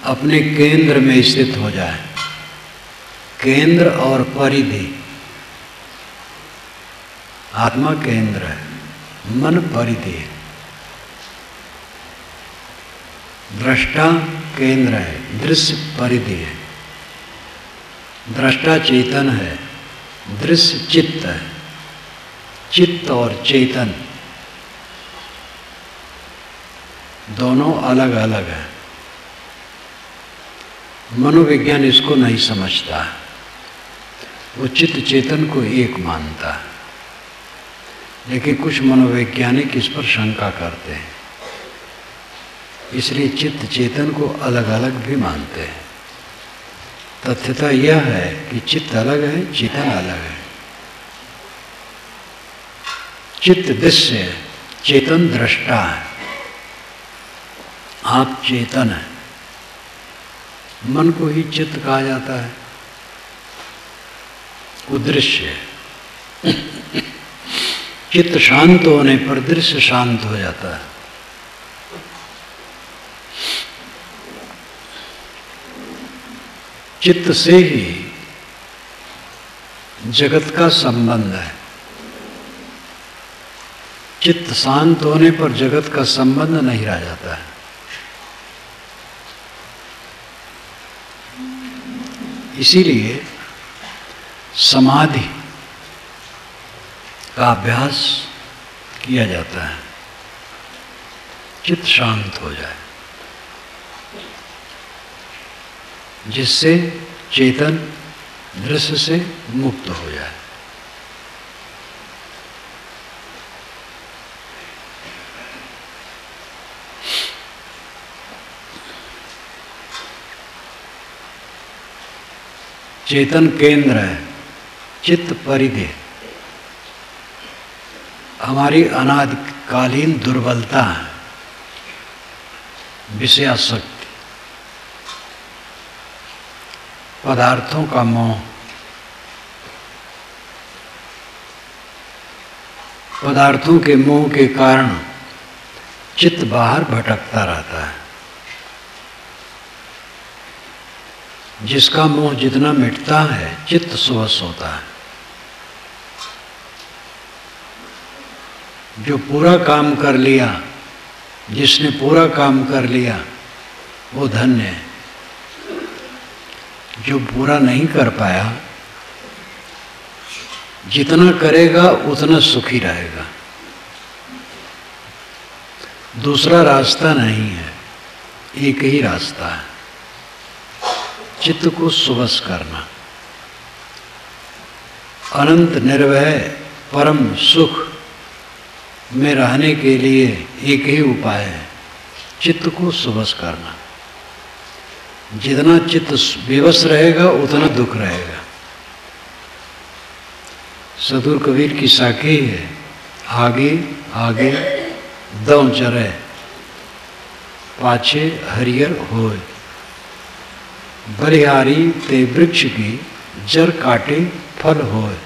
अपने केंद्र में स्थित हो जाए। केंद्र और परिधि, आत्मा केंद्र है, मन परिधि है। दृष्टा केंद्र है, दृश्य परिधि है। दृष्टा चेतन है, दृश्य चित्त है। चित्त और चेतन दोनों अलग अलग हैं। मनोविज्ञान इसको नहीं समझता, वो चित्त चेतन को एक मानता है। लेकिन कुछ मनोवैज्ञानिक इस पर शंका करते हैं, इसलिए चित्त चेतन को अलग अलग भी मानते हैं। तथ्यता यह है कि चित्त अलग है, चेतन अलग है। चित्त दृश्य है, चेतन दृष्टा है। आप चेतन है। मन को ही चित्त कहा जाता है, वो दृश्य है। चित्त शांत होने पर दृश्य शांत हो जाता है। चित्त से ही जगत का संबंध है। चित्त शांत होने पर जगत का संबंध नहीं रह जाता है। इसीलिए समाधि का अभ्यास किया जाता है, चित्त शांत हो जाए, जिससे चेतन दृश्य से मुक्त हो जाए। चेतन केंद्र है, चित्त परिधि। हमारी अनादिकालीन दुर्बलता है विषयासक्ति, पदार्थों का मोह। पदार्थों के मोह के कारण चित्त बाहर भटकता रहता है। जिसका मोह जितना मिटता है, चित्त स्वस्थ होता है। जो पूरा काम कर लिया, जिसने पूरा काम कर लिया, वो धन्य है। जो पूरा नहीं कर पाया, जितना करेगा उतना सुखी रहेगा। दूसरा रास्ता नहीं है, एक ही रास्ता है, चित्त को स्वस्थ करना। अनंत निर्भय परम सुख में रहने के लिए एक ही उपाय है, चित्त को स्वस्थ करना। जितना चित्त विवश रहेगा उतना दुख रहेगा। सदुर कबीर की साखी है, आगे आगे दौं चरे, पाछे हरियर होए। बलिहारी ते वृक्ष की जड़ काटे फल होए।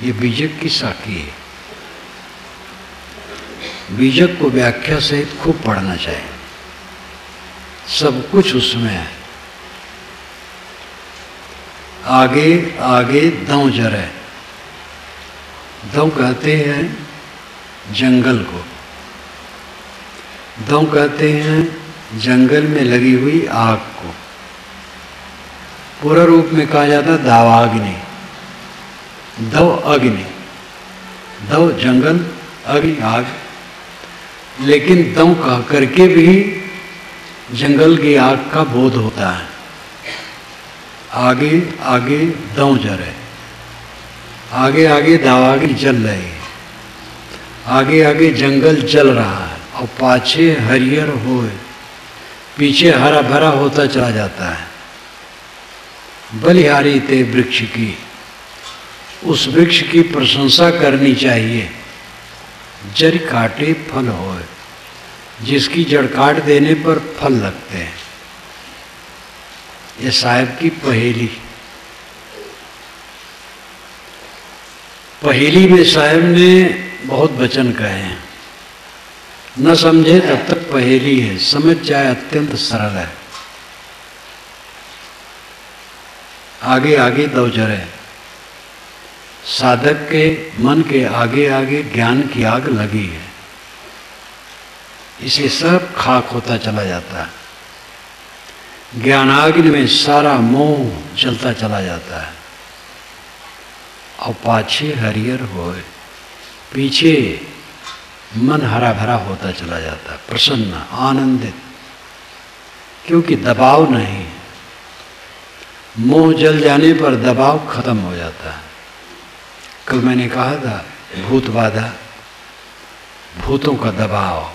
ये बीजक की साखी है। बीजक को व्याख्या सहित खूब पढ़ना चाहिए, सब कुछ उसमें है। आगे आगे दौं जरे। दौं कहते हैं जंगल को, दौं कहते हैं जंगल में लगी हुई आग को। पूरा रूप में कहा जाता है दावाग्नि, दौ अग्नि। दौ जंगल, अग्नि आग। लेकिन दौ कह करके भी जंगल की आग का बोध होता है। आगे आगे दौ जरे, आगे आगे दावाग्नि जल रही है, आगे आगे जंगल जल रहा है। और पाछे हरियर होए, पीछे हरा भरा होता चला जाता है। बलिहारी ते वृक्ष की, उस वृक्ष की प्रशंसा करनी चाहिए। जड़ काटे फल होए, जिसकी जड़ काट देने पर फल लगते हैं। ये साहब की पहेली। पहेली में साहब ने बहुत वचन कहे हैं। न समझे तब तक पहेली है, समझ जाए अत्यंत सरल है। आगे आगे दो जरे, साधक के मन के आगे आगे ज्ञान की आग लगी है, इसे सब खाक होता चला जाता है। ज्ञानाग्नि में सारा मोह जलता चला जाता है। और पाछे हरियर होए, पीछे मन हरा भरा होता चला जाता है, प्रसन्न आनंदित, क्योंकि दबाव नहीं। मोह जल जाने पर दबाव खत्म हो जाता है। कल मैंने कहा था भूत बाधा, भूतों का दबाव,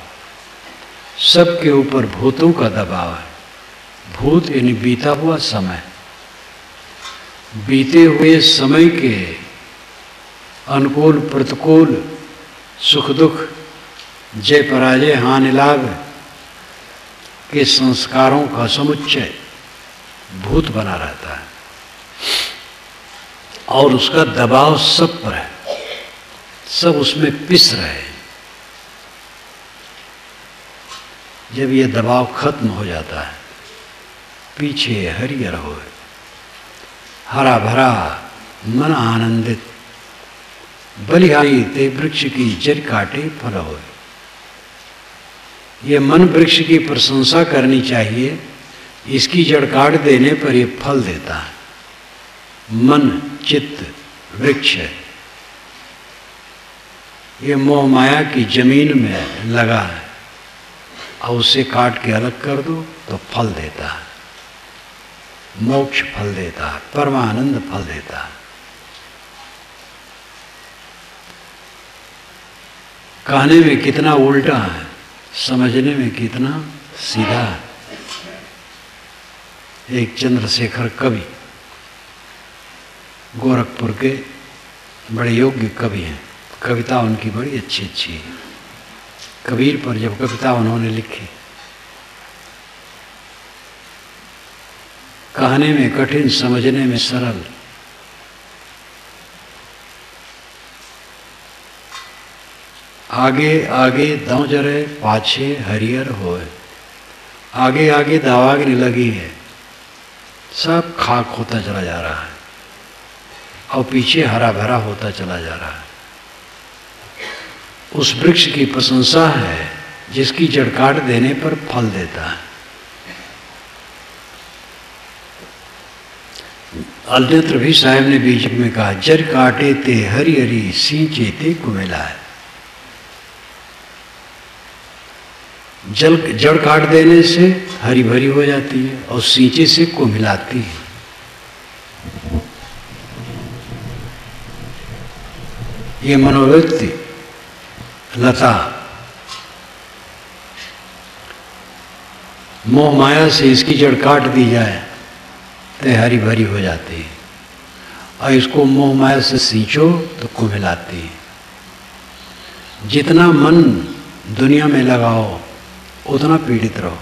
सबके ऊपर भूतों का दबाव है। भूत यानी बीता हुआ समय, बीते हुए समय के अनुकूल प्रतिकूल, सुख दुख, जय पराजय, हानि लाभ के संस्कारों का समुच्चय भूत बना रहता है और उसका दबाव सब पर है, सब उसमें पिस रहे। जब ये दबाव खत्म हो जाता है, पीछे हरियर हो, हरा भरा मन आनंदित, बलिहारी ते वृक्ष की जड़ काटे फल हो। ये मन वृक्ष की प्रशंसा करनी चाहिए, इसकी जड़ काट देने पर ये फल देता है। मन चित्त वृक्ष है, ये मोह माया की जमीन में लगा है और उसे काट के अलग कर दो तो फल देता है, मोक्ष फल देता है, परमानंद फल देता है। कहने में कितना उल्टा है, समझने में कितना सीधा है। एक चंद्रशेखर कवि, गोरखपुर के बड़े योग्य कवि हैं, कविता उनकी बड़ी अच्छी अच्छी है। कबीर पर जब कविता उन्होंने लिखी, कहने में कठिन, समझने में सरल, आगे आगे दांव जरे पाछे हरियर होए, आगे आगे दावाग्नि लगी है, सब खाक होता चला जा रहा है और पीछे हरा भरा होता चला जा रहा है। उस वृक्ष की प्रशंसा है जिसकी जड़ काट देने पर फल देता है। अन्यत्र भी साहब ने बीच में कहा, जड़ काटे ते हरी हरी सींचे ते कुमेला है। जड़ काट देने से हरी भरी हो जाती है और सींचे से कुम्हिलाती है। ये मनोवृत्ति लता मोह माया से इसकी जड़ काट दी जाए तो हरी भरी हो जाती है और इसको मोह माया से सींचो तो कुम्हिलाती है। जितना मन दुनिया में लगाओ उतना पीड़ित रहो,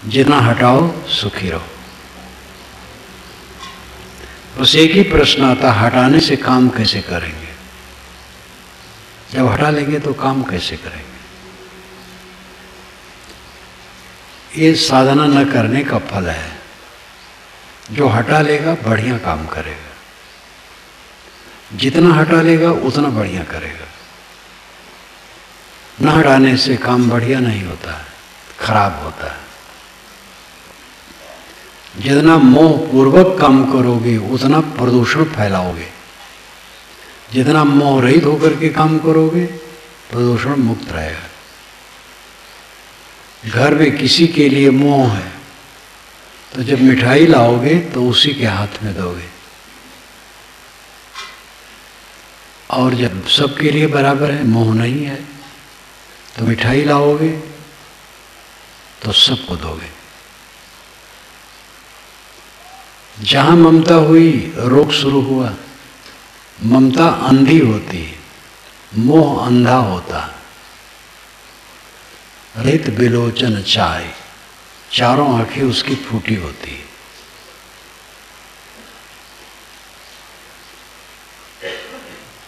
जितना हटाओ सुखी रहो। बस एक ही प्रश्न आता, हटाने से काम कैसे करेंगे? जब हटा लेंगे तो काम कैसे करेंगे? ये साधना न करने का फल है। जो हटा लेगा बढ़िया काम करेगा, जितना हटा लेगा उतना बढ़िया करेगा। न हटाने से काम बढ़िया नहीं होता है, खराब होता है। जितना मोह पूर्वक काम करोगे उतना प्रदूषण फैलाओगे, जितना मोह रहित होकर के काम करोगे प्रदूषण मुक्त रहेगा। घर में किसी के लिए मोह है तो जब मिठाई लाओगे तो उसी के हाथ में दोगे, और जब सबके लिए बराबर है, मोह नहीं है, तो मिठाई लाओगे तो सबको दोगे। जहां ममता हुई रोग शुरू हुआ। ममता अंधी होती है, मोह अंधा होता। रित बिलोचन चाय, चारों आंखें उसकी फूटी होती है।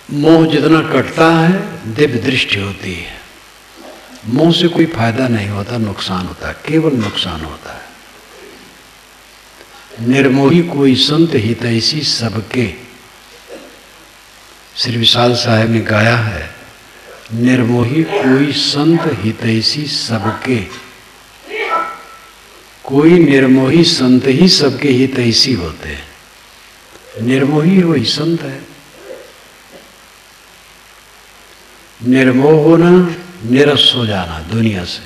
मोह जितना कटता है दिव्य दृष्टि होती है। मोह से कोई फायदा नहीं होता, नुकसान होता है, केवल नुकसान होता है। निर्मोही कोई संत हितैषी सबके, श्री विशाल साहब ने गाया है, निर्मोही कोई संत हितैषी सबके। कोई निर्मोही संत ही सबके हितैषी होते हैं। निर्मोही वही संत है। निर्मोह होना, निरस हो जाना दुनिया से।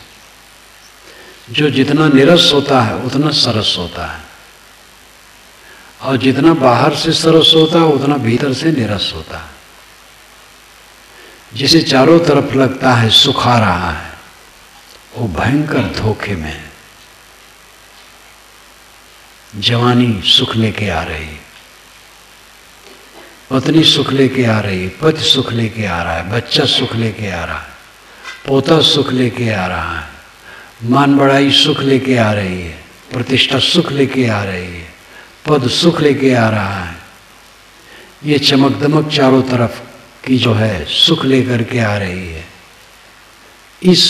जो जितना निरस होता है उतना सरस होता है, और जितना बाहर से सरस होता है उतना भीतर से निरस होता है। जिसे चारों तरफ लगता है सुखा रहा है, वो भयंकर धोखे में है। जवानी सुख लेके आ रही है, पत्नी सुख लेके आ रही है, पति सुख लेके आ रहा है, बच्चा सुख लेके आ रहा है, पोता सुख लेके आ रहा है, मान बढ़ाई सुख लेके आ रही है, प्रतिष्ठा सुख लेके आ रही है, पद सुख लेके आ रहा है। ये चमक दमक चारों तरफ की जो है सुख लेकर के आ रही है। इस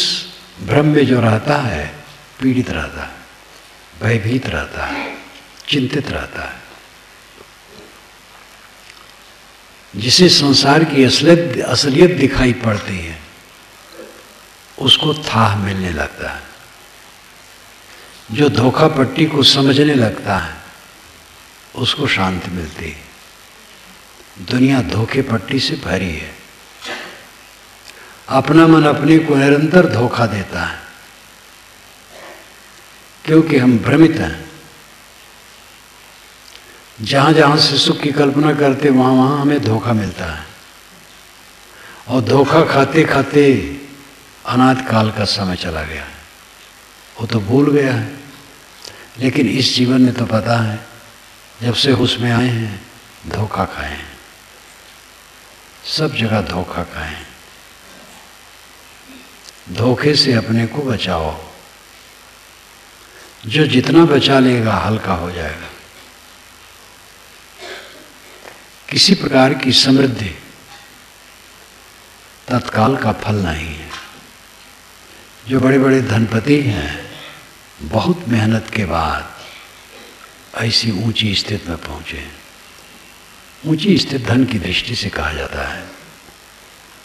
भ्रम में जो रहता है पीड़ित रहता है, भयभीत रहता है, चिंतित रहता है। जिसे संसार की असलियत दिखाई पड़ती है उसको थाह मिलने लगता है। जो धोखा पट्टी को समझने लगता है उसको शांति मिलती है। दुनिया धोखे पट्टी से भरी है। अपना मन अपने को निरंतर धोखा देता है, क्योंकि हम भ्रमित हैं। जहां जहां से सुख की कल्पना करते वहां वहां हमें धोखा मिलता है, और धोखा खाते खाते अनाथ काल का समय चला गया है। वो तो भूल गया है, लेकिन इस जीवन में तो पता है, जब से होश में आए हैं धोखा खाए हैं, सब जगह धोखा खाए हैं। धोखे से अपने को बचाओ। जो जितना बचा लेगा हल्का हो जाएगा। किसी प्रकार की समृद्धि तत्काल का फल नहीं है। जो बड़े बड़े धनपति हैं बहुत मेहनत के बाद ऐसी ऊंची स्थिति में पहुंचे। ऊंची स्थिति धन की दृष्टि से कहा जाता है,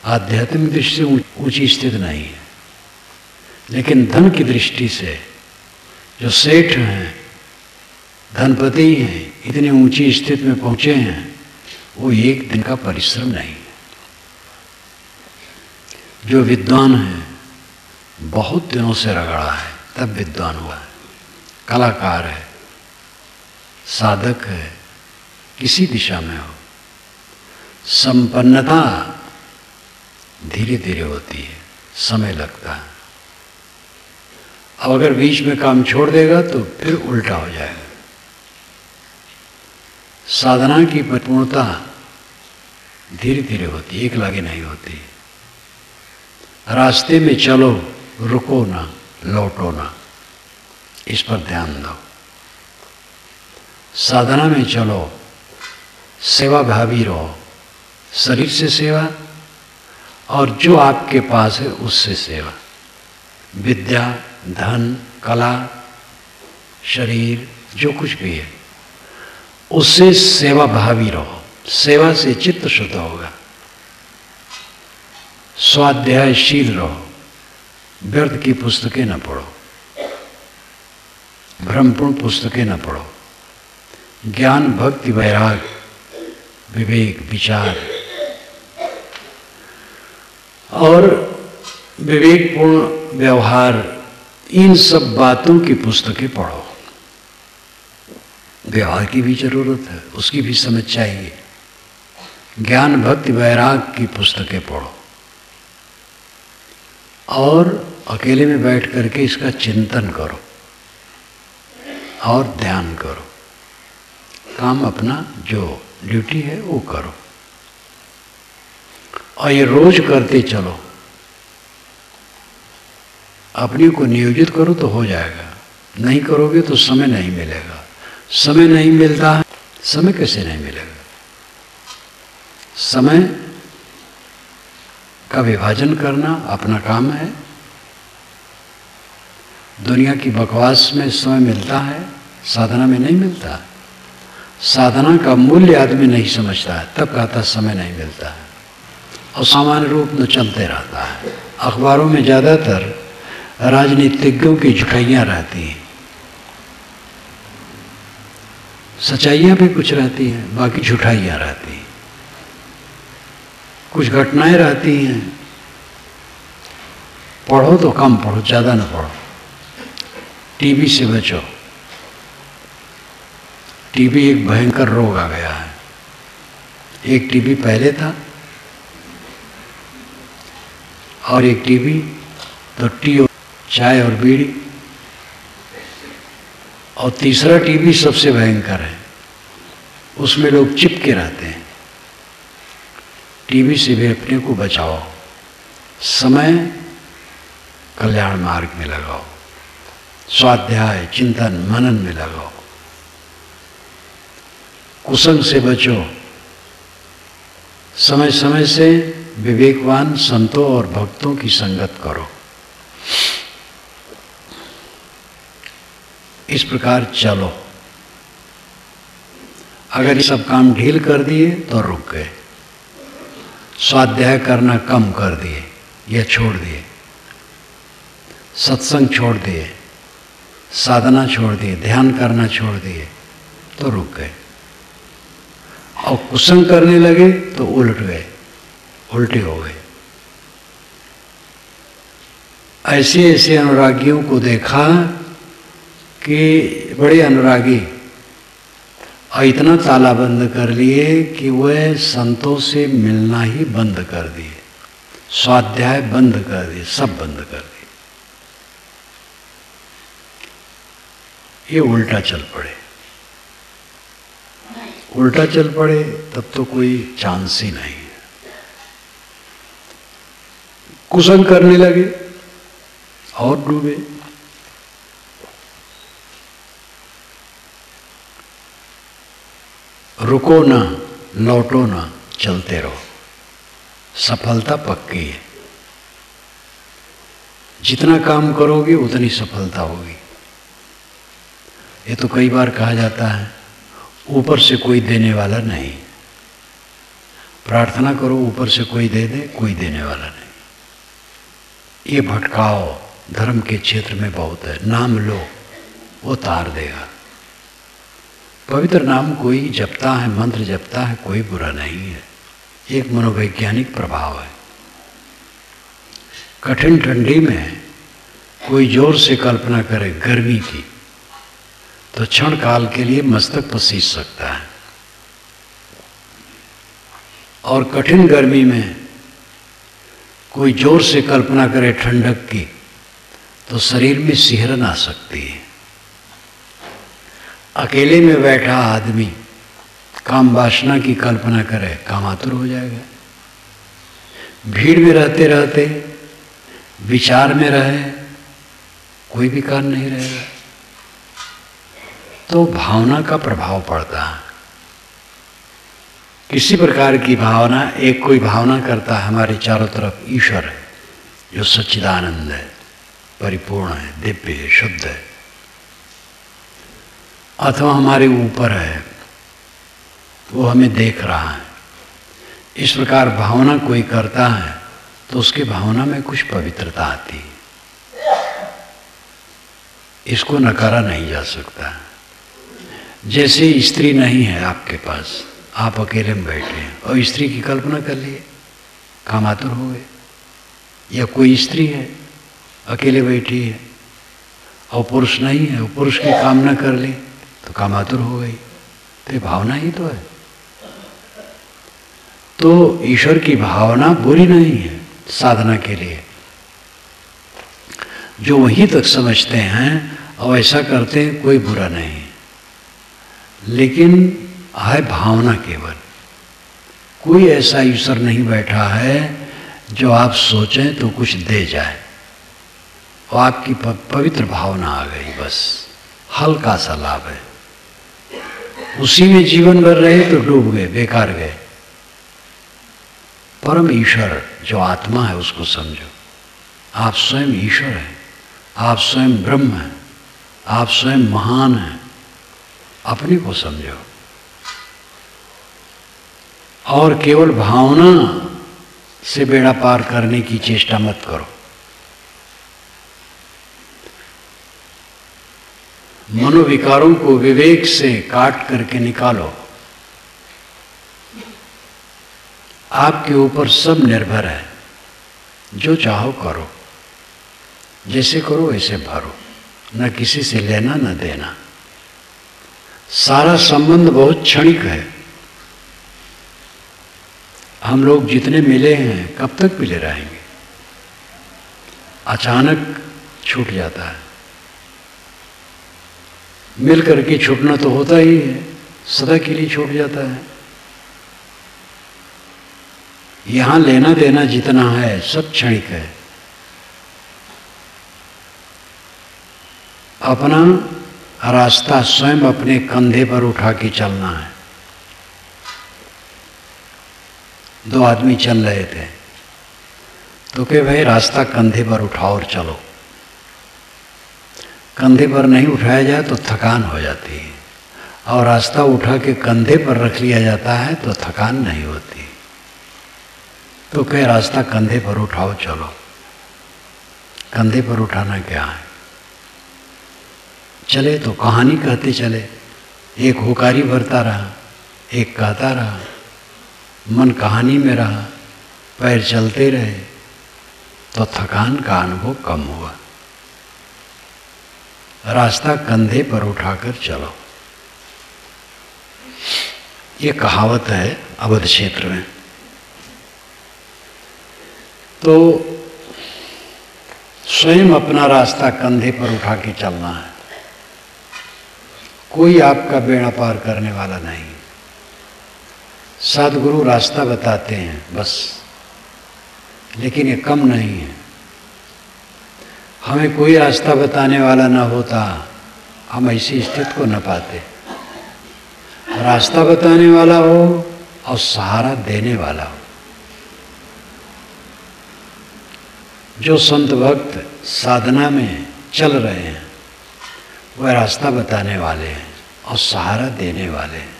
आध्यात्मिक दृष्टि से ऊंची स्थिति नहीं है। लेकिन धन की दृष्टि से जो सेठ हैं, धनपति हैं, इतनी ऊंची स्थिति में पहुंचे हैं, वो एक दिन का परिश्रम नहीं है। जो विद्वान है बहुत दिनों से रगड़ा है तब विद्वान हुआ है, कलाकार है, साधक है, किसी दिशा में हो, संपन्नता धीरे धीरे होती है, समय लगता है। अब अगर बीच में काम छोड़ देगा तो फिर उल्टा हो जाएगा। साधना की परिपूर्णता धीरे धीरे होती है, एक लागे नहीं होती। रास्ते में चलो, रुको ना, लौटो ना, इस पर ध्यान दो। साधना में चलो, सेवा भावी रहो, शरीर से सेवा और जो आपके पास है उससे सेवा। विद्या, धन, कला, शरीर, जो कुछ भी है उससे सेवा भावी रहो। सेवा से चित्त शुद्ध होगा। स्वाध्यायशील रहो, व्यर्थ की पुस्तकें न पढ़ो, भ्रमपूर्ण पुस्तकें न पढ़ो। ज्ञान, भक्ति, वैराग, विवेक, विचार और विवेकपूर्ण व्यवहार, इन सब बातों की पुस्तकें पढ़ो। व्यवहार की भी जरूरत है, उसकी भी समझ चाहिए। ज्ञान, भक्ति, वैराग की पुस्तकें पढ़ो और अकेले में बैठ करके इसका चिंतन करो और ध्यान करो। काम अपना जो ड्यूटी है वो करो और ये रोज करते चलो। अपने को नियोजित करो तो हो जाएगा, नहीं करोगे तो समय नहीं मिलेगा। समय नहीं मिलता है, समय कैसे नहीं मिलेगा? समय का विभाजन करना अपना काम है। दुनिया की बकवास में समय मिलता है, साधना में नहीं मिलता। साधना का मूल्य आदमी नहीं समझता है, तब कहता समय नहीं मिलता है, और सामान्य रूप में चलते रहता है। अखबारों में ज़्यादातर राजनीतिज्ञों की झुकाइयाँ रहती हैं, सच्चाइयाँ भी कुछ रहती हैं, बाकी झूठाइयाँ रहती हैं। कुछ घटनाएं रहती हैं, पढ़ो तो कम पढ़ो, ज़्यादा ना पढ़ो। टीबी से बचो। टीबी एक भयंकर रोग आ गया है। एक टीबी पहले था और एक टीबी तो टी और चाय और बीड़ी, और तीसरा टीबी सबसे भयंकर है, उसमें लोग चिपके रहते हैं। टीबी से भी अपने को बचाओ, समय कल्याण मार्ग में लगाओ, स्वाध्याय चिंतन मनन में लगाओ। कुसंग से बचो, समय समय से विवेकवान संतों और भक्तों की संगत करो। इस प्रकार चलो। अगर ये सब काम ढील कर दिए तो रुक गए, स्वाध्याय करना कम कर दिए या छोड़ दिए, सत्संग छोड़ दिए, साधना छोड़ दिए, ध्यान करना छोड़ दिए तो रुक गए, और कुसंग करने लगे तो उलट गए, उल्टे हो गए। ऐसे ऐसे अनुरागियों को देखा कि बड़े अनुरागी और इतना ताला बंद कर लिए कि वह संतों से मिलना ही बंद कर दिए, स्वाध्याय बंद कर दिए, सब बंद कर दिए। ये उल्टा चल पड़े। उल्टा चल पड़े तब तो कोई चांस ही नहीं है। कुसंग करने लगे और डूबे। रुको ना, लौटो ना, चलते रहो, सफलता पक्की है। जितना काम करोगे उतनी सफलता होगी। ये तो कई बार कहा जाता है ऊपर से कोई देने वाला नहीं। प्रार्थना करो ऊपर से कोई दे दे, कोई देने वाला नहीं। ये भटकाओ धर्म के क्षेत्र में बहुत है। नाम लो, वो तार देगा। पवित्र नाम कोई जपता है, मंत्र जपता है, कोई बुरा नहीं है। एक मनोवैज्ञानिक प्रभाव है। कठिन ठंडी में कोई जोर से कल्पना करे गर्मी की तो क्षण काल के लिए मस्तक पसीज सकता है, और कठिन गर्मी में कोई जोर से कल्पना करे ठंडक की तो शरीर में सिहरन आ सकती है। अकेले में बैठा आदमी काम वासना की कल्पना करे, कामातुर हो जाएगा। भीड़ में रहते रहते विचार में रहे, कोई भी कारण नहीं रहेगा। तो भावना का प्रभाव पड़ता है। किसी प्रकार की भावना, एक कोई भावना करता है हमारे चारों तरफ ईश्वर है जो सच्चिदानंद है, परिपूर्ण है, दिव्य है, शुद्ध है, अथवा हमारे ऊपर है, वो हमें देख रहा है। इस प्रकार भावना कोई करता है तो उसके भावना में कुछ पवित्रता आती है। इसको नकारा नहीं जा सकता। जैसे स्त्री नहीं है आपके पास, आप अकेले में बैठे हैं और स्त्री की कल्पना कर लिए, कामातुर हो गए। या कोई स्त्री है अकेले बैठी है और पुरुष नहीं है, वो पुरुष की कामना कर ली तो कामातुर हो गई। तो ये भावना ही तो है। तो ईश्वर की भावना बुरी नहीं है साधना के लिए। जो वहीं तक समझते हैं और ऐसा करते हैं कोई बुरा नहीं, लेकिन है भावना केवल। कोई ऐसा ईश्वर नहीं बैठा है जो आप सोचें तो कुछ दे जाए और आपकी पवित्र भावना आ गई, बस हल्का सा लाभ है। उसी में जीवन भर रहे तो डूब गए, बेकार गए। परम ईश्वर जो आत्मा है उसको समझो। आप स्वयं ईश्वर हैं, आप स्वयं ब्रह्म हैं, आप स्वयं महान हैं। अपने को समझो और केवल भावना से बेड़ा पार करने की चेष्टा मत करो। मनोविकारों को विवेक से काट करके निकालो। आपके ऊपर सब निर्भर है, जो चाहो करो, जैसे करो वैसे भरो, न किसी से लेना न देना। सारा संबंध बहुत क्षणिक है। हम लोग जितने मिले हैं कब तक मिले रहेंगे? अचानक छूट जाता है। मिल करके छूटना तो होता ही है, सदा के लिए छूट जाता है। यहां लेना देना जितना है सब क्षणिक है। अपना रास्ता स्वयं अपने कंधे पर उठा के चलना है। दो आदमी चल रहे थे तो कहे भाई रास्ता कंधे पर उठाओ और चलो। कंधे पर नहीं उठाया जाए तो थकान हो जाती है, और रास्ता उठा के कंधे पर रख लिया जाता है तो थकान नहीं होती। तो कहे रास्ता कंधे पर उठाओ चलो। कंधे पर उठाना क्या है? चले तो कहानी कहते चले। एक हुकारी भरता रहा, एक कहता रहा, मन कहानी में रहा, पैर चलते रहे तो थकान का अनुभव कम हुआ। रास्ता कंधे पर उठाकर चलो, ये कहावत है अवध क्षेत्र में। तो स्वयं अपना रास्ता कंधे पर उठा के चलना है। कोई आपका बेड़ा पार करने वाला नहीं। सद्गुरु रास्ता बताते हैं बस, लेकिन ये कम नहीं है। हमें कोई रास्ता बताने वाला ना होता, हम ऐसी स्थिति को न पाते। रास्ता बताने वाला हो और सहारा देने वाला हो। जो संत भक्त साधना में चल रहे हैं वह रास्ता बताने वाले हैं और सहारा देने वाले हैं।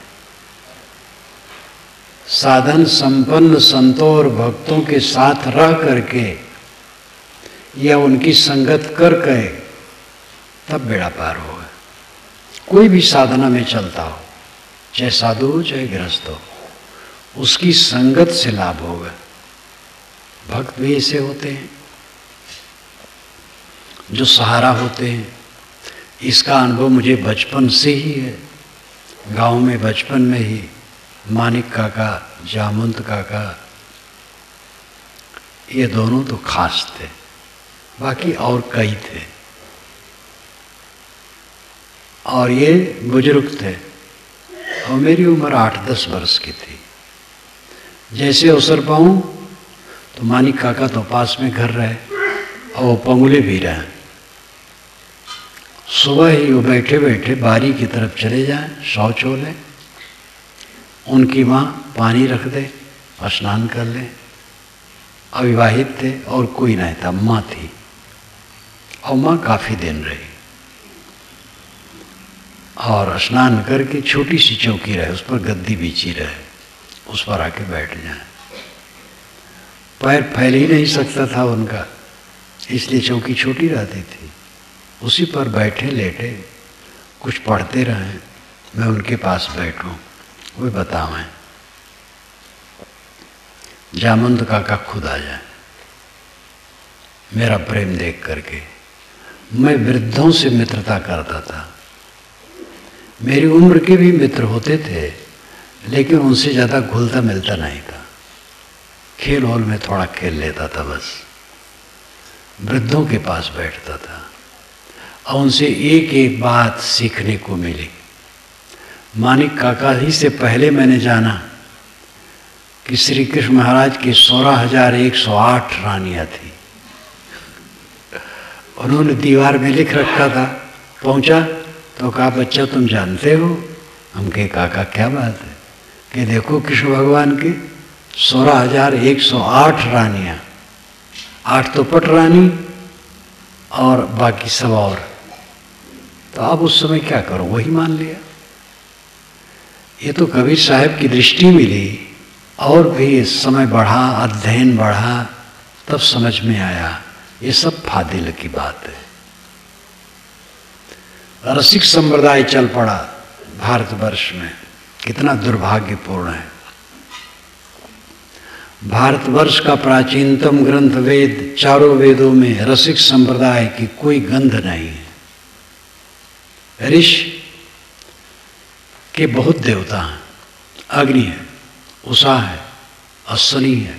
साधन संपन्न संतों और भक्तों के साथ रह करके या उनकी संगत करके तब बेड़ा पार होगा। कोई भी साधना में चलता हो, चाहे साधु हो चाहे गृहस्थ हो, उसकी संगत से लाभ होगा। भक्त भी ऐसे होते हैं जो सहारा होते हैं। इसका अनुभव मुझे बचपन से ही है। गांव में बचपन में ही मानिक काका, जामवंत काका, ये दोनों तो खास थे, बाकी और कई थे। और ये बुजुर्ग थे और मेरी उम्र 8-10 वर्ष की थी। जैसे अवसर पाऊं तो मानिक काका तो पास में घर रहे और वो पंगुले भी रहे। सुबह ही वो बैठे बैठे बारी की तरफ चले जाएं, शौच हो लें, उनकी माँ पानी रख दे, स्नान कर लें। अविवाहित थे और कोई नहीं था, माँ थी और माँ काफ़ी दिन रही। और स्नान करके छोटी सी चौकी रहे, उस पर गद्दी बिछी रहे, उस पर आके बैठ जाए। पैर फैल ही नहीं सकता था उनका, इसलिए चौकी छोटी रहती थी। उसी पर बैठे लेटे कुछ पढ़ते रहें, मैं उनके पास बैठूं, वे बतावें। जामवंत काका खुद आ जाए मेरा प्रेम देख करके। मैं वृद्धों से मित्रता करता था। मेरी उम्र के भी मित्र होते थे, लेकिन उनसे ज़्यादा घुलता मिलता नहीं था। खेल हॉल में थोड़ा खेल लेता था बस। वृद्धों के पास बैठता था और उनसे एक एक बात सीखने को मिली। मानिक काका ही से पहले मैंने जाना कि श्री कृष्ण महाराज की 16,108 रानियाँ थी। उन्होंने दीवार में लिख रखा था। पहुंचा तो कहा, बच्चा तुम जानते हो? हम कहे काका क्या बात है? कि देखो कृष्ण भगवान के 16,108 रानियां, 8 तो पट रानी और बाकी सब और। तो आप उस समय क्या करो, वही मान लिया। ये तो कबीर साहब की दृष्टि मिली और भी समय बढ़ा, अध्ययन बढ़ा, तब समझ में आया ये सब फादिल की बात है। रसिक संप्रदाय चल पड़ा भारतवर्ष में, कितना दुर्भाग्यपूर्ण है। भारतवर्ष का प्राचीनतम ग्रंथ वेद, चारों वेदों में रसिक संप्रदाय की कोई गंध नहीं है। ऋषि के बहुत देवता हैं, अग्नि है, उषा है, अश्वनी है,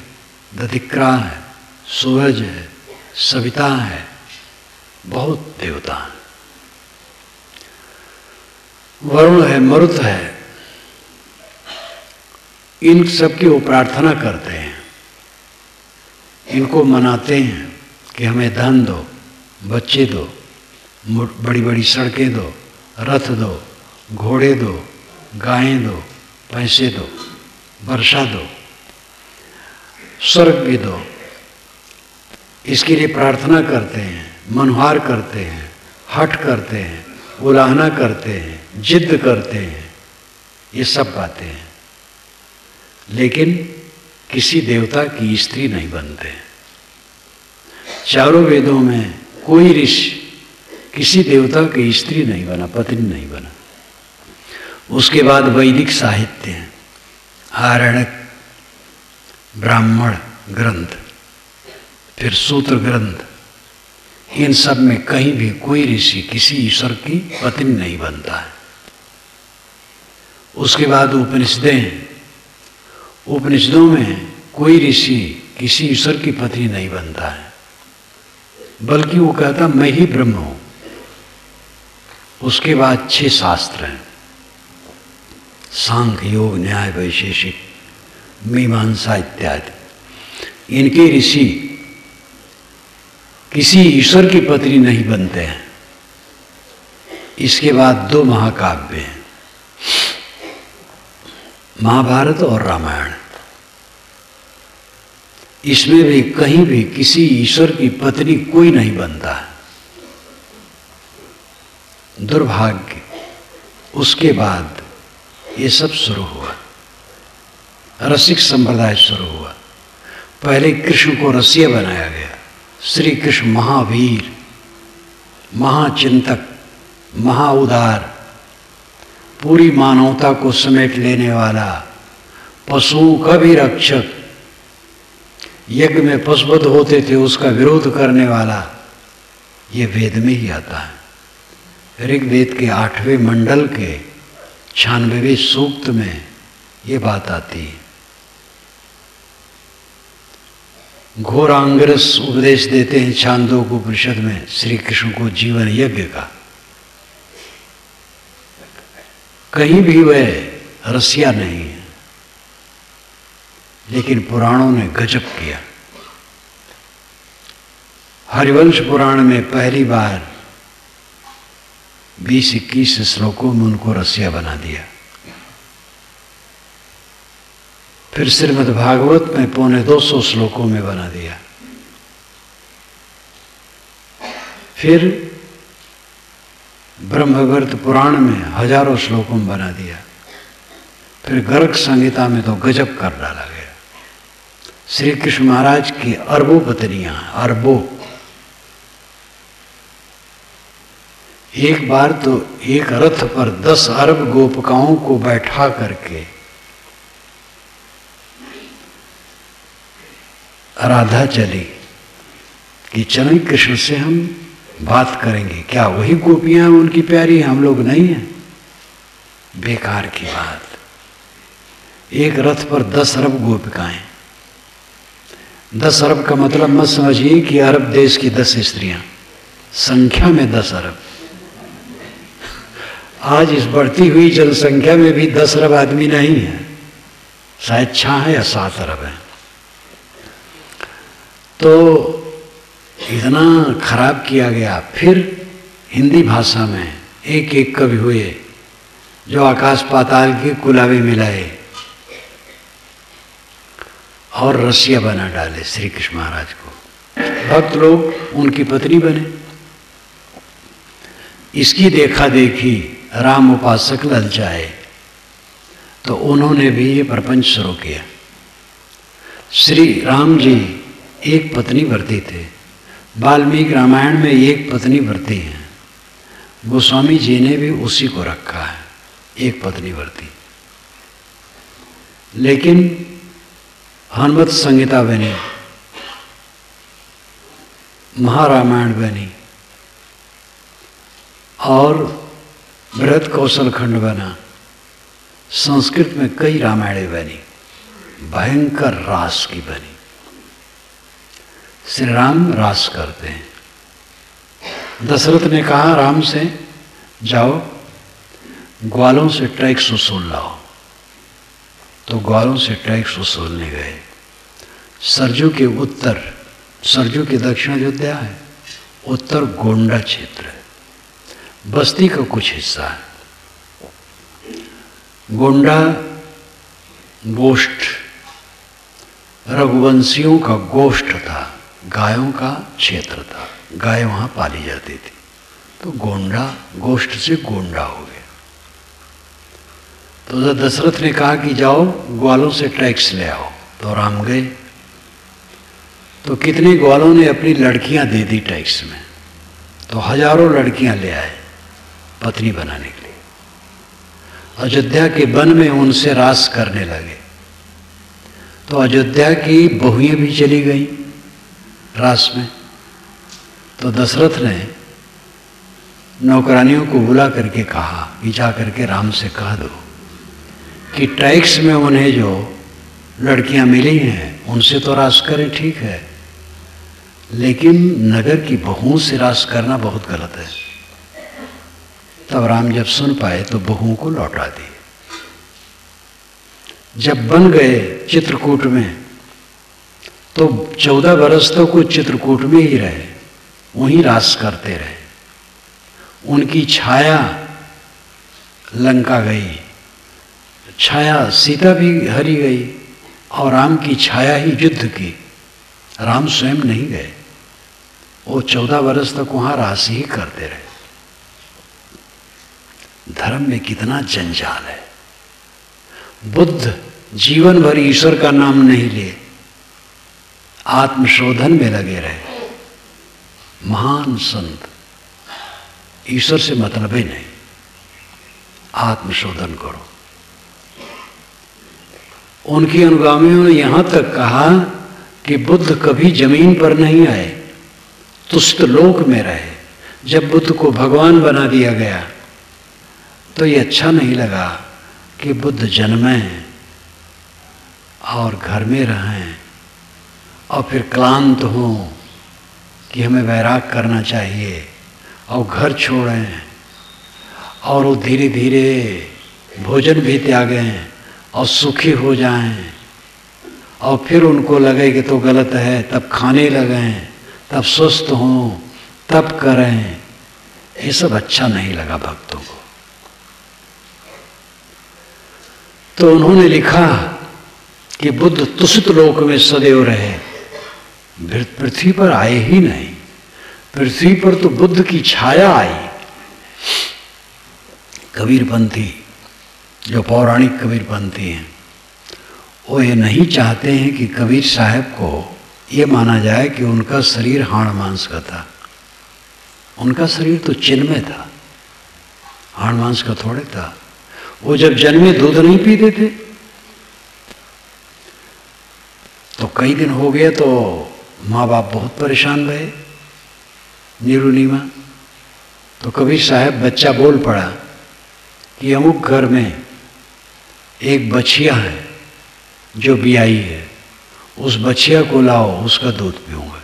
दधिक्रा है, सूरज है, सविता है, बहुत देवता हैं। वरुण है, मरुत है, इन सब की वो प्रार्थना करते हैं, इनको मनाते हैं कि हमें धन दो, बच्चे दो, बड़ी बड़ी सड़कें दो, रथ दो, घोड़े दो, गायें दो, पैसे दो, वर्षा दो, स्वर्ग भी दो। इसके लिए प्रार्थना करते हैं, मनोहार करते हैं, हठ करते हैं, उलाहना करते हैं, जिद करते हैं, ये सब बातें हैं। लेकिन किसी देवता की स्त्री नहीं बनते। चारों वेदों में कोई ऋषि किसी देवता की स्त्री नहीं बना, पत्नी नहीं बना। उसके बाद वैदिक साहित्य है, आरण्यक, ब्राह्मण ग्रंथ, फिर सूत्र ग्रंथ, इन सब में कहीं भी कोई ऋषि किसी ईश्वर की पत्नी नहीं बनता है। उसके बाद उपनिषदें, उपनिषदों में कोई ऋषि किसी ईश्वर की पत्नी नहीं बनता है, बल्कि वो कहता मैं ही ब्रह्म हूं। उसके बाद 6 शास्त्र हैं, सांख्य, योग, न्याय, वैशेषिक, मीमांसा इत्यादि। इनके ऋषि किसी ईश्वर की पत्नी नहीं बनते हैं। इसके बाद 2 महाकाव्य हैं, महाभारत और रामायण। इसमें भी कहीं भी किसी ईश्वर की पत्नी कोई नहीं बनता है, दुर्भाग्य। उसके बाद ये सब शुरू हुआ, रसिक संप्रदाय शुरू हुआ। पहले कृष्ण को रसिया बनाया गया। श्री कृष्ण महावीर, महाचिंतक, महाउदार, पूरी मानवता को समेट लेने वाला, पशुओं का भी रक्षक, यज्ञ में पशुवध होते थे उसका विरोध करने वाला, ये वेद में ही आता है। ऋग्वेद के 8वें मंडल के 96वें सूक्त में ये बात आती है। घोरांगिरस उपदेश देते हैं छांदोग्य उपनिषद में श्री कृष्ण को जीवन यज्ञ का। कहीं भी वह रसिया नहीं है, लेकिन पुराणों ने गजब किया। हरिवंश पुराण में पहली बार 20-21 श्लोकों में उनको रसिया बना दिया। फिर श्रीमद् भागवत में 250 श्लोकों में बना दिया। फिर ब्रह्मवर्त पुराण में हजारों श्लोकों में बना दिया। फिर गर्ग संहिता में तो गजब कर डाला गया। श्री कृष्ण महाराज की अरबों पत्नियां, अरबों। एक बार तो एक रथ पर 10 अरब गोपिकाओं को बैठा करके राधा चली कि चलो कृष्ण से हम बात करेंगे। क्या वही गोपियां उनकी प्यारी, हम लोग नहीं हैं? बेकार की बात। एक रथ पर 10 अरब गोपिकाएं। 10 अरब का मतलब मत समझिए कि अरब देश की 10 स्त्रियां, संख्या में 10 अरब। आज इस बढ़ती हुई जनसंख्या में भी 10 अरब आदमी नहीं है, शायद 6 है या 7 अरब है। तो इतना खराब किया गया। फिर हिंदी भाषा में एक एक कवि हुए जो आकाश पाताल के कुलावे मिलाए। और रसिया बना डाले श्री कृष्ण महाराज को। भक्त लोग उनकी पत्नी बने। इसकी देखा देखी राम उपासक ललचाए तो उन्होंने भी ये प्रपंच शुरू किया। श्री राम जी एक पत्नी व्रती थे। वाल्मीकि रामायण में एक पत्नी व्रती है। गोस्वामी जी ने भी उसी को रखा है, एक पत्नी व्रती। लेकिन हनुमत संहिता बनी, महारामायण बनी और बृहद कौशल खंड बना। संस्कृत में कई रामायणें बनी, भयंकर रास की बनी। श्री राम रास करते हैं। दशरथ ने कहा राम से, जाओ ग्वालों से टैक्स वसूल लाओ। तो ग्वालों से टैक्स वसूलने गए। सरजू के उत्तर, सरजू के दक्षिण अयोध्या है, उत्तर गोंडा क्षेत्र है, बस्ती का कुछ हिस्सा है। गोंडा गोष्ठ, रघुवंशियों का गोष्ठ था, गायों का क्षेत्र था, गाय वहाँ पाली जाती थी। तो गोंडा गोष्ठ से गोंडा हो गया। तो दशरथ ने कहा कि जाओ ग्वालों से टैक्स ले आओ। तो राम गए। तो कितने ग्वालों ने अपनी लड़कियां दे दी टैक्स में। तो हजारों लड़कियां ले आए पत्नी बनाने के लिए। अयोध्या के वन में उनसे रास करने लगे। तो अयोध्या की बहुएं भी चली गई रास में। तो दशरथ ने नौकरानियों को बुला करके कहा कि जा करके राम से कह दो कि टैक्स में उन्हें जो लड़कियां मिली हैं उनसे तो रास करें, ठीक है, लेकिन नगर की बहुओं से रास करना बहुत गलत है। तब राम जब सुन पाए तो बहुओं को लौटा दिए। जब बन गए चित्रकूट में तो 14 बरस तक वो चित्रकूट में ही रहे, वहीं रास करते रहे। उनकी छाया लंका गई, छाया सीता भी हरी गई और राम की छाया ही युद्ध की। राम स्वयं नहीं गए, वो 14 बरस तक वहां रास ही करते रहे। धर्म में कितना जंजाल है। बुद्ध जीवन भर ईश्वर का नाम नहीं लिए, आत्मशोधन में लगे रहे। महान संत, ईश्वर से मतलब ही नहीं, आत्मशोधन करो। उनके अनुगामियों ने यहां तक कहा कि बुद्ध कभी जमीन पर नहीं आए, तुष्ट लोक में रहे। जब बुद्ध को भगवान बना दिया गया तो ये अच्छा नहीं लगा कि बुद्ध जन्में और घर में रहें और फिर क्लांत हों कि हमें वैराग करना चाहिए और घर छोड़ें, और वो धीरे धीरे भोजन भी त्यागें और सुखी हो जाएं, और फिर उनको लगे कि तो गलत है तब खाने लगें, तब स्वस्थ हों, तब करें। ये सब अच्छा नहीं लगा भक्तों को। तो उन्होंने लिखा कि बुद्ध तुषित लोक में सदैव रहे, पृथ्वी पर आए ही नहीं। पृथ्वी पर तो बुद्ध की छाया आई। कबीरपंथी, जो पौराणिक कबीरपंथी हैं, वो ये नहीं चाहते हैं कि कबीर साहब को ये माना जाए कि उनका शरीर हाड़ मांस का था। उनका शरीर तो चिन्मय था, हाड़ मांस का थोड़े था। वो जब जन्मे दूध नहीं पीते थे। तो कई दिन हो गए तो माँ बाप बहुत परेशान रहे, नीरू नीमा। तो कबीर साहब बच्चा बोल पड़ा कि अमुक घर में एक बछिया है जो बियाई है, उस बछिया को लाओ, उसका दूध पीऊंगा।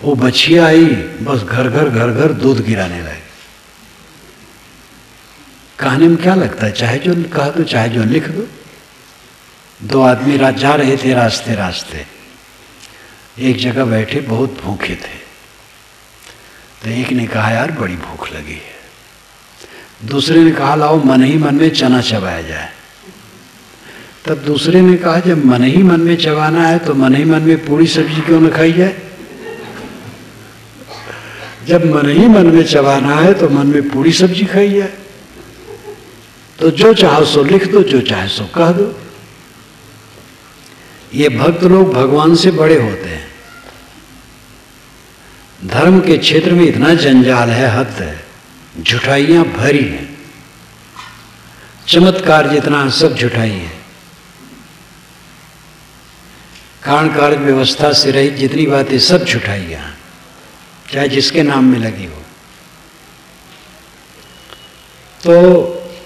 वो बछिया आई, बस घर घर दूध गिराने लगे। कहानी में क्या लगता है, चाहे जो कहा तो चाहे जो लिख दो। दो आदमी जा रहे थे रास्ते रास्ते, एक जगह बैठे, बहुत भूखे थे। तो एक ने कहा यार बड़ी भूख लगी है। दूसरे ने कहा लाओ मन ही मन में चना चबाया जाए। तब दूसरे ने कहा जब मन ही मन में चबाना है तो मन ही मन में पूरी सब्जी क्यों न खाई जाए। जब मन ही मन में चबाना है तो मन में पूरी सब्जी खाई जाए। तो जो चाहो सो लिख दो, जो चाहे सो कह दो। ये भक्त लोग भगवान से बड़े होते हैं। धर्म के क्षेत्र में इतना जंजाल है, हद है, झुठाइयां भरी हैं। चमत्कार जितना सब झुठाई है। कारण कार्य व्यवस्था से रही जितनी बातें सब झुठाइयां, चाहे जिसके नाम में लगी हो। तो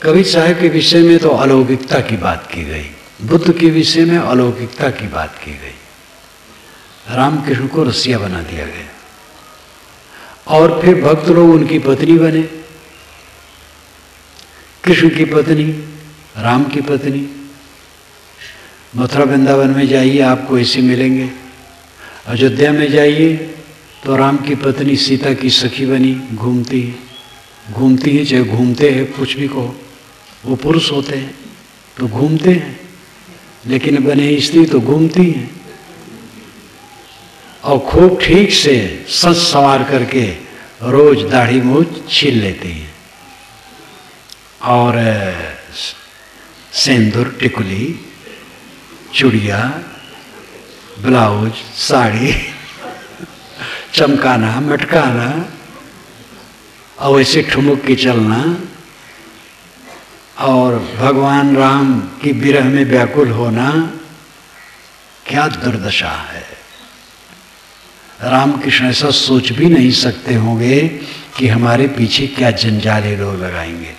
कबीर साहब के विषय में तो अलौकिकता की बात की गई, बुद्ध के विषय में अलौकिकता की बात की गई। रामकृष्ण को रसिया बना दिया गया और फिर भक्त लोग उनकी पत्नी बने। कृष्ण की पत्नी, राम की पत्नी। मथुरा वृंदावन में जाइए आपको ऐसे मिलेंगे। अयोध्या में जाइए तो राम की पत्नी सीता की सखी बनी घूमती है, चाहे घूमते हैं कुछ भी कहो। वो पुरुष होते हैं तो घूमते हैं, लेकिन बने स्त्री तो घूमती हैं और खूब ठीक से सज सवार करके रोज दाढ़ी मूछ छील लेती हैं और सिंदूर, टिकुली, चूड़िया, ब्लाउज, साड़ी चमकाना, मटकाना और ऐसे ठुमुक के चलना और भगवान राम की विरह में व्याकुल होना। क्या दुर्दशा है। रामकृष्ण ऐसा सोच भी नहीं सकते होंगे कि हमारे पीछे क्या जंजाले लोग लगाएंगे।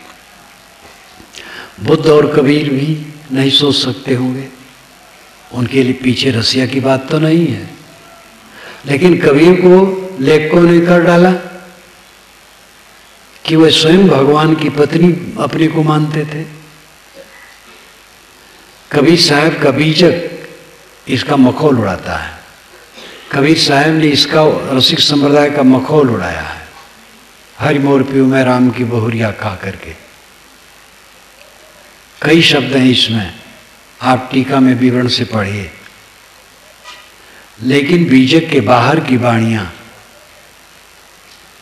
बुद्ध और कबीर भी नहीं सोच सकते होंगे, उनके लिए पीछे रसिया की बात तो नहीं है। लेकिन कबीर को लेखकों ने कर डाला कि वह स्वयं भगवान की पत्नी अपने को मानते थे। कबीर साहब का बीजक इसका मखौल उड़ाता है। कबीर साहब ने इसका रसिक संप्रदाय का मखौल उड़ाया है। हरि मोर पियो मैं राम की बहुरिया खा करके। कई शब्द हैं इसमें, आप टीका में विवरण से पढ़िए। लेकिन बीजक के बाहर की वाणियां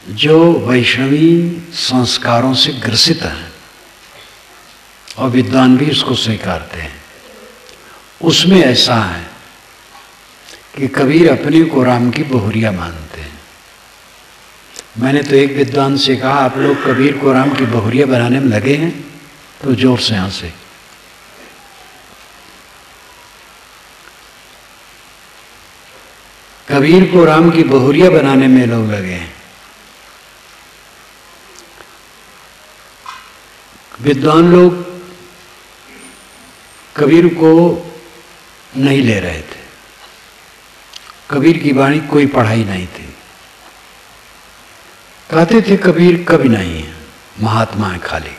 जो वैष्णवी संस्कारों से ग्रसित हैं और विद्वान भी उसको स्वीकारते हैं, उसमें ऐसा है कि कबीर अपने को राम की बहुरिया मानते हैं। मैंने तो एक विद्वान से कहा आप लोग कबीर को राम की बहुरिया बनाने में लगे हैं, तो जोर से हंसे। कबीर को राम की बहुरिया बनाने में लोग लगे हैं। विद्वान लोग कबीर को नहीं ले रहे थे। कबीर की वाणी कोई पढ़ाई नहीं थी। कहते थे कबीर कभी नहीं है, महात्मा है खाली।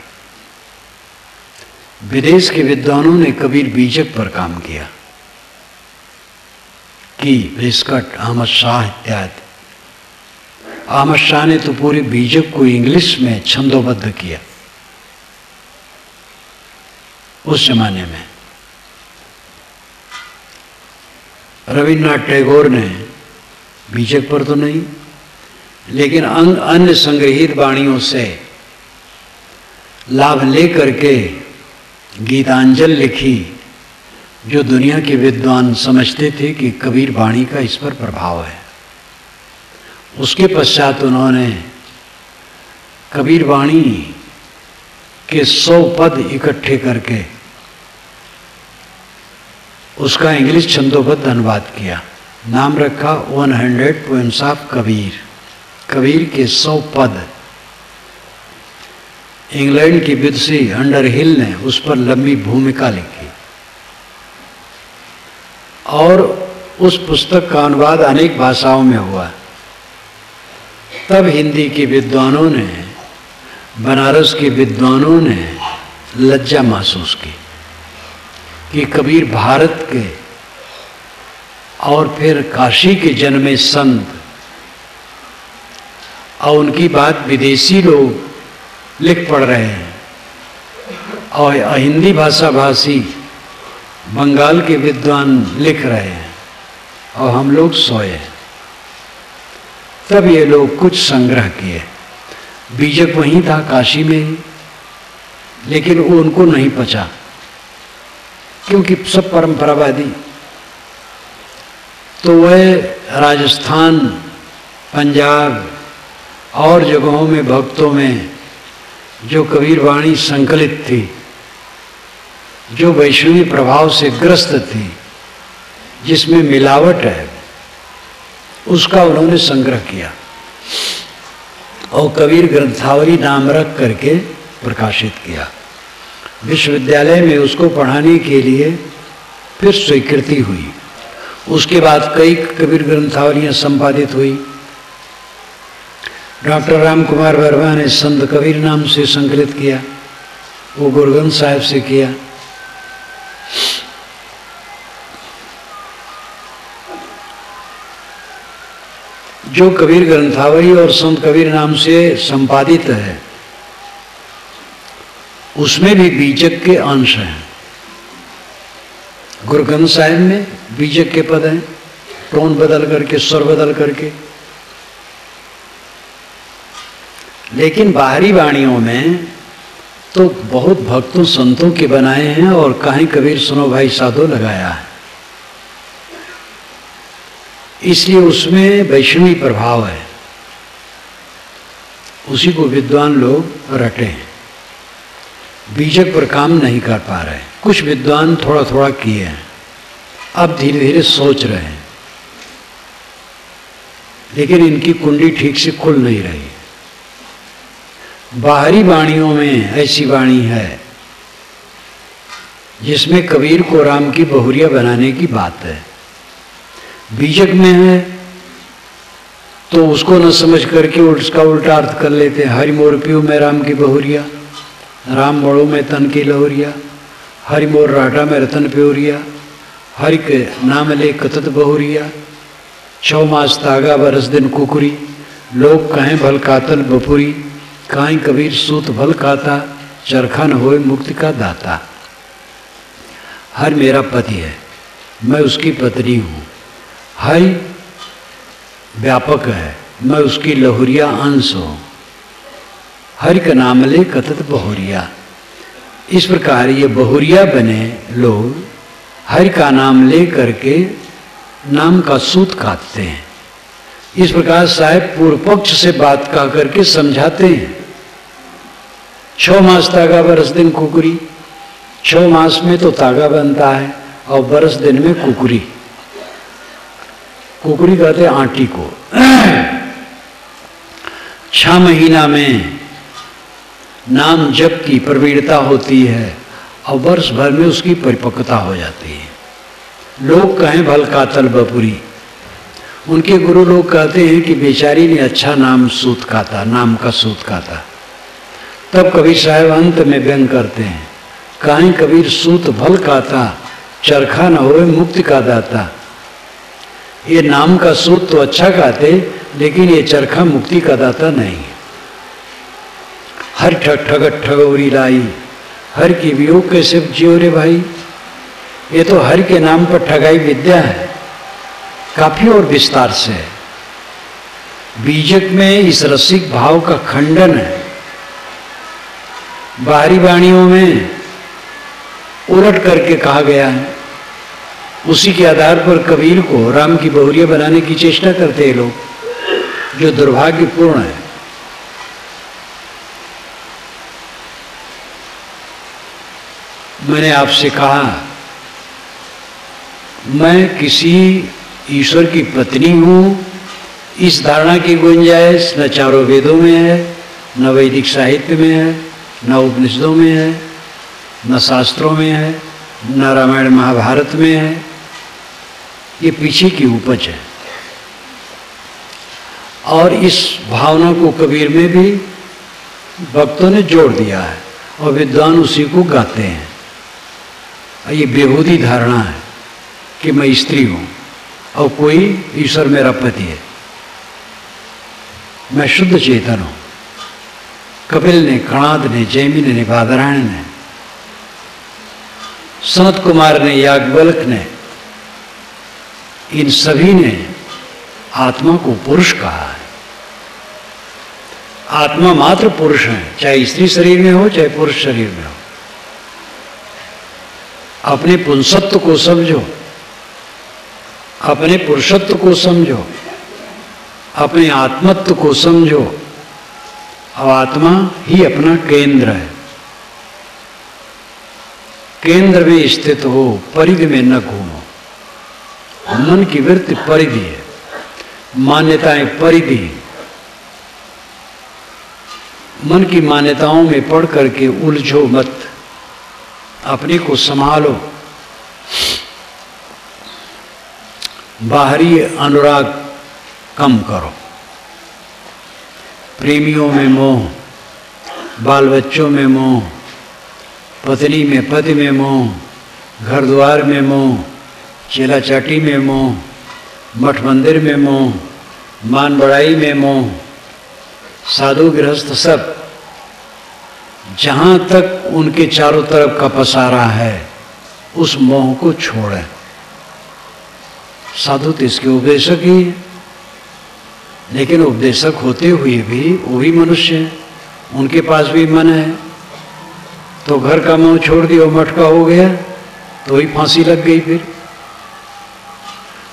विदेश के विद्वानों ने कबीर बीजक पर काम किया कि वेस्कट, अहमद शाह इत्यादि। अहमद शाह ने तो पूरे बीजक को इंग्लिश में छंदोबद्ध किया उस जमाने में। रविन्द्रनाथ टैगोर ने बीजक पर तो नहीं, लेकिन अन्य संग्रहित वाणियों से लाभ लेकर के गीतांजल लिखी, जो दुनिया के विद्वान समझते थे कि कबीर वाणी का इस पर प्रभाव है। उसके पश्चात उन्होंने कबीर वाणी के 100 पद इकट्ठे करके उसका इंग्लिश छंदोबद्ध अनुवाद किया। नाम रखा 100 पोएम्स ऑफ कबीर। कबीर के 100 पद। इंग्लैंड की विदुषी अंडरहिल ने उस पर लंबी भूमिका लिखी और उस पुस्तक का अनुवाद अनेक भाषाओं में हुआ। तब हिंदी के विद्वानों ने, बनारस के विद्वानों ने लज्जा महसूस की कि कबीर भारत के और फिर काशी के जन्मे संत और उनकी बात विदेशी लोग लिख पढ़ रहे हैं और हिंदी भाषा भाषी बंगाल के विद्वान लिख रहे हैं और हम लोग सोए। तब ये लोग कुछ संग्रह किए। बीजक वहीं था काशी में ही, लेकिन वो उनको नहीं पचा, क्योंकि सब परंपरावादी। तो वह राजस्थान, पंजाब और जगहों में भक्तों में जो कबीर वाणी संकलित थी, जो वैष्णवी प्रभाव से ग्रस्त थी, जिसमें मिलावट है, उसका उन्होंने संग्रह किया और कबीर ग्रंथावली नाम रख करके प्रकाशित किया। विश्वविद्यालय में उसको पढ़ाने के लिए फिर स्वीकृति हुई। उसके बाद कई कबीर ग्रंथावलियाँ संपादित हुई। डॉक्टर राम कुमार वर्मा ने संत कबीर नाम से संकलित किया, वो गुरु साहिब से किया। जो कबीर ग्रंथावली और संत कबीर नाम से संपादित है, उसमें भी बीजक के अंश हैं। गुरु ग्रंथ साहिब में बीजक के पद हैं, टोन बदल करके, स्वर बदल करके। लेकिन बाहरी वाणियों में तो बहुत भक्तों संतों के बनाए हैं और कहीं कबीर सुनो भाई साधो लगाया है, इसलिए उसमें वैष्णवी प्रभाव है। उसी को विद्वान लोग रटे हैं, बीजक पर काम नहीं कर पा रहे। कुछ विद्वान थोड़ा थोड़ा किए हैं, अब धीरे धीरे सोच रहे हैं, लेकिन इनकी कुंडी ठीक से खुल नहीं रही। बाहरी वाणियों में ऐसी वाणी है जिसमें कबीर को राम की बहुरिया बनाने की बात है। बीजक में है तो उसको न समझ करके उसका उल्टा अर्थ कर लेते हैं। हरि मोर पियो में राम की बहुरिया, राम मोड़ो में तन की लहुरिया, हरि मोर राटा में रतन प्योरिया, हरि के नाम ले कतत बहुरिया, 6 मास तागा बरस दिन कुकुरी, लोग कहें भल कातल बपुरी, काई कबीर सूत भल खाता, चरखा न होए मुक्ति का दाता। हर मेरा पति है, मैं उसकी पत्नी हूँ। हरि व्यापक है, मैं उसकी लहुरिया अंश हूँ। हरि का नाम ले कतत बहुरिया। इस प्रकार ये बहुरिया बने लोग हरि का नाम ले करके नाम का सूत काटते हैं। इस प्रकार साहेब पूर्व पक्ष से बात कह करके समझाते हैं। 6 मास तागा बरस दिन कुकुरी, 6 मास में तो तागा बनता है और बरस दिन में कुकुरी। कुकुरी कहते हैं आटी को। 6 महीना में नाम जप की प्रवीणता होती है और वर्ष भर में उसकी परिपक्वता हो जाती है। लोग कहें भल कातल बपुरी, उनके गुरु लोग कहते हैं कि बेचारी ने अच्छा नाम सूत काता, नाम का सूत काता। तब कबीर साहब अंत में व्यंग करते हैं, कहीं कबीर सूत भल काता, चरखा न होए मुक्ति का दाता। ये नाम का सूत तो अच्छा गाते, लेकिन ये चरखा मुक्ति का दाता नहीं। हर ठग ठगत ठगोरी लाई, हर की वियोग कैसे जियो रे भाई। ये तो हर के नाम पर ठगाई विद्या है, काफी और विस्तार से है। बीजक में इस रसिक भाव का खंडन है। बाहरी वाणियों में उलट करके कहा गया है। उसी के आधार पर कबीर को राम की बहुरिया बनाने की चेष्टा करते हैं लोग, जो दुर्भाग्यपूर्ण है। मैंने आपसे कहा, मैं किसी ईश्वर की पत्नी हूँ, इस धारणा की गुंजाइश न चारों वेदों में है, न वैदिक साहित्य में है, न उपनिषदों में है, न शास्त्रों में है, न रामायण महाभारत में है। ये पीछे की उपज है। और इस भावना को कबीर में भी भक्तों ने जोड़ दिया है और विद्वान उसी को गाते हैं। ये बेहूदी धारणा है कि मैं स्त्री हूँ और कोई ईश्वर मेरा पति है। मैं शुद्ध चेतन हूँ। कपिल ने, कणाद ने, जैमिनी ने, बादरायण ने सनत कुमार ने, याज्ञवल्क्य ने, इन सभी ने आत्मा को पुरुष कहा है। आत्मा मात्र पुरुष है, चाहे स्त्री शरीर में हो चाहे पुरुष शरीर में हो। अपने पुंसत्व को समझो, अपने पुरुषत्व को समझो, अपने आत्मत्व को समझो। अब आत्मा ही अपना केंद्र है। केंद्र में स्थित हो, परिधि में न घूमो। मन की वृत्ति परिधि है, मान्यताएं परिधि। मन की मान्यताओं में पढ़ करके उलझो मत, अपने को संभालो। बाहरी अनुराग कम करो, प्रेमियों में मोह, बाल बच्चों में मोह, पत्नी में पति में मोह, घर द्वार में मोह, चेला चाटी में मोह, मठ मंदिर में मोह, मान बढ़ाई में मोह, साधु गृहस्थ सब, जहाँ तक उनके चारों तरफ का पसारा है उस मोह को छोड़ें। साधु तो इसके उपदेशक ही है, लेकिन उपदेशक होते हुए भी वो भी मनुष्य है, उनके पास भी मन है। तो घर का मोह छोड़ दिया, मठ का हो गया तो ही फांसी लग गई। फिर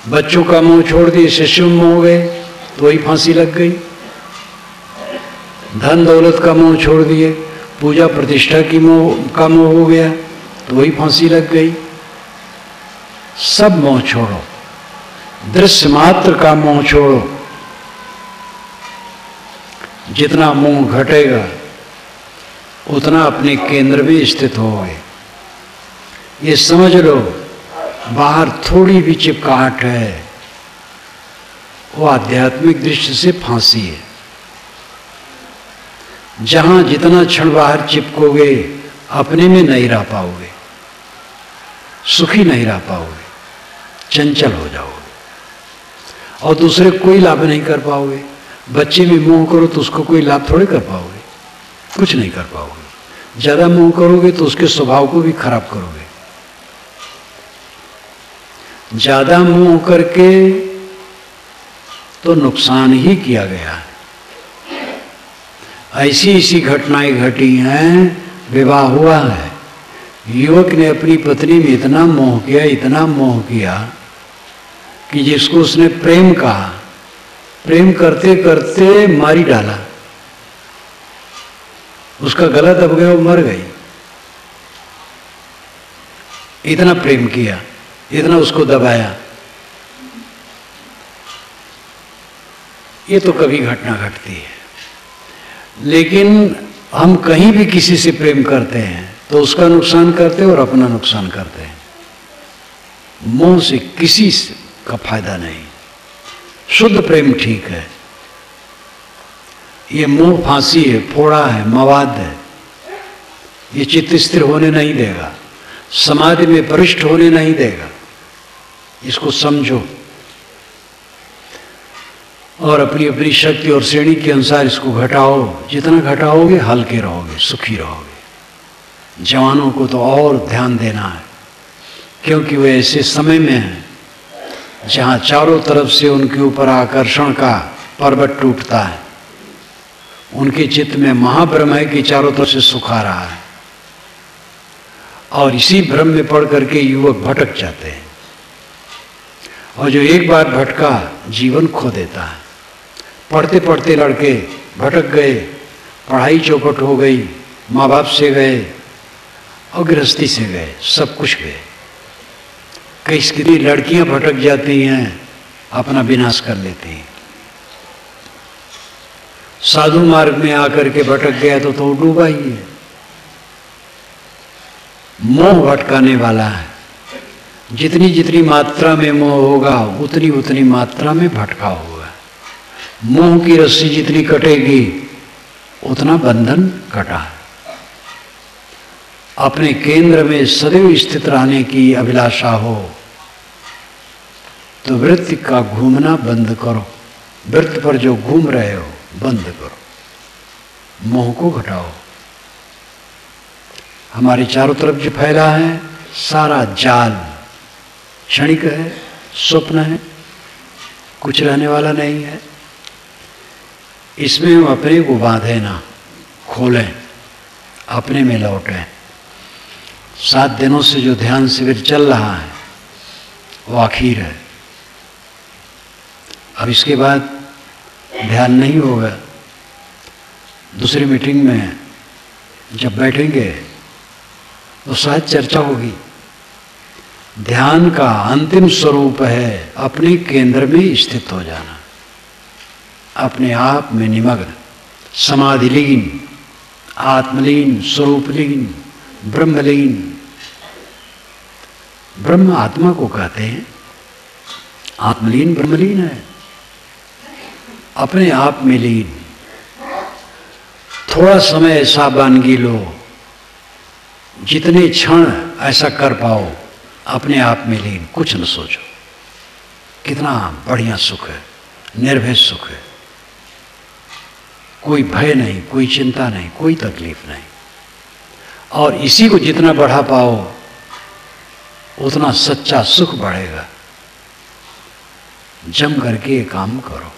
बच्चों का मोह छोड़ दिए, शिष्यों में हो गए तो ही फांसी लग गई। धन दौलत का मोह छोड़ दिए, पूजा प्रतिष्ठा की का मोह हो गया तो वही फांसी लग गई। सब मोह छोड़ो, दृश्य मात्र का मोह छोड़ो। जितना मोह घटेगा उतना अपने केंद्र में स्थित होगे। ये समझ लो, बाहर थोड़ी भी चिपकाहट है वो आध्यात्मिक दृष्टि से फांसी है। जहां जितना क्षण बाहर चिपकोगे अपने में नहीं रह पाओगे, सुखी नहीं रह पाओगे, चंचल हो जाओगे और दूसरे कोई लाभ नहीं कर पाओगे। बच्चे में मोह करो तो उसको कोई लाभ थोड़े कर पाओगे, कुछ नहीं कर पाओगे। ज्यादा मोह करोगे तो उसके स्वभाव को भी खराब करोगे। ज्यादा मोह करके तो नुकसान ही किया गया है। ऐसी ऐसी घटनाएं घटी हैं। विवाह हुआ है, युवक ने अपनी पत्नी में इतना मोह किया, इतना मोह किया कि जिसको उसने प्रेम कहा, प्रेम करते करते मारी डाला। उसका गला दब गया, वो मर गई। इतना प्रेम किया, इतना उसको दबाया। ये तो कभी घटना घटती है। लेकिन हम कहीं भी किसी से प्रेम करते हैं तो उसका नुकसान करते हैं और अपना नुकसान करते हैं। मोह से किसी का फायदा नहीं। शुद्ध प्रेम ठीक है। ये मोह फांसी है, फोड़ा है, मवाद है। ये चित्त स्थिर होने नहीं देगा, समाधि में परिष्ठ होने नहीं देगा। इसको समझो और अपनी अपनी शक्ति और श्रेणी के अनुसार इसको घटाओ। जितना घटाओगे हल्के रहोगे, सुखी रहोगे। जवानों को तो और ध्यान देना है, क्योंकि वे ऐसे समय में हैं जहाँ चारों तरफ से उनके ऊपर आकर्षण का पर्वत टूटता है। उनके चित्त में महाभ्रम है कि चारों तरफ से सुख आ रहा है, और इसी भ्रम में पड़ करके युवक भटक जाते हैं। और जो एक बार भटका जीवन खो देता है। पढ़ते पढ़ते लड़के भटक गए, पढ़ाई चौपट हो गई, माँ बाप से गए और गृहस्थी से गए, सब कुछ गए। कितनी लड़कियां भटक जाती हैं, अपना विनाश कर लेती हैं। साधु मार्ग में आकर के भटक गया तो डूबा ही है। मोह भटकाने वाला है। जितनी जितनी मात्रा में मोह होगा उतनी उतनी मात्रा में भटकाव होगा। मोह की रस्सी जितनी कटेगी उतना बंधन कटा है। अपने केंद्र में सदैव स्थित रहने की अभिलाषा हो तो वृत्ति का घूमना बंद करो। वृत्ति पर जो घूम रहे हो बंद करो, मोह को घटाओ। हमारे चारों तरफ जो फैला है सारा जाल क्षणिक है, स्वप्न है, कुछ रहने वाला नहीं है। इसमें हम अपने को बांधे ना, खोलें, अपने में लौटें। 7 दिनों से जो ध्यान शिविर चल रहा है वो आखिर है। अब इसके बाद ध्यान नहीं होगा। दूसरी मीटिंग में जब बैठेंगे तो शायद चर्चा होगी। ध्यान का अंतिम स्वरूप है अपने केंद्र में स्थित हो जाना, अपने आप में निमग्न, समाधिलीन, आत्मलीन, स्वरूपलीन, ब्रह्मलीन। ब्रह्म आत्मा को कहते हैं, आत्मलीन ब्रह्मलीन है, अपने आप में लीन। थोड़ा समय ऐसा वानगी लो, जितने क्षण ऐसा कर पाओ, अपने आप में लीन, कुछ न सोचो। कितना बढ़िया सुख है, निर्भय सुख है, कोई भय नहीं, कोई चिंता नहीं, कोई तकलीफ नहीं। और इसी को जितना बढ़ा पाओ उतना सच्चा सुख बढ़ेगा। जम करके ये काम करो।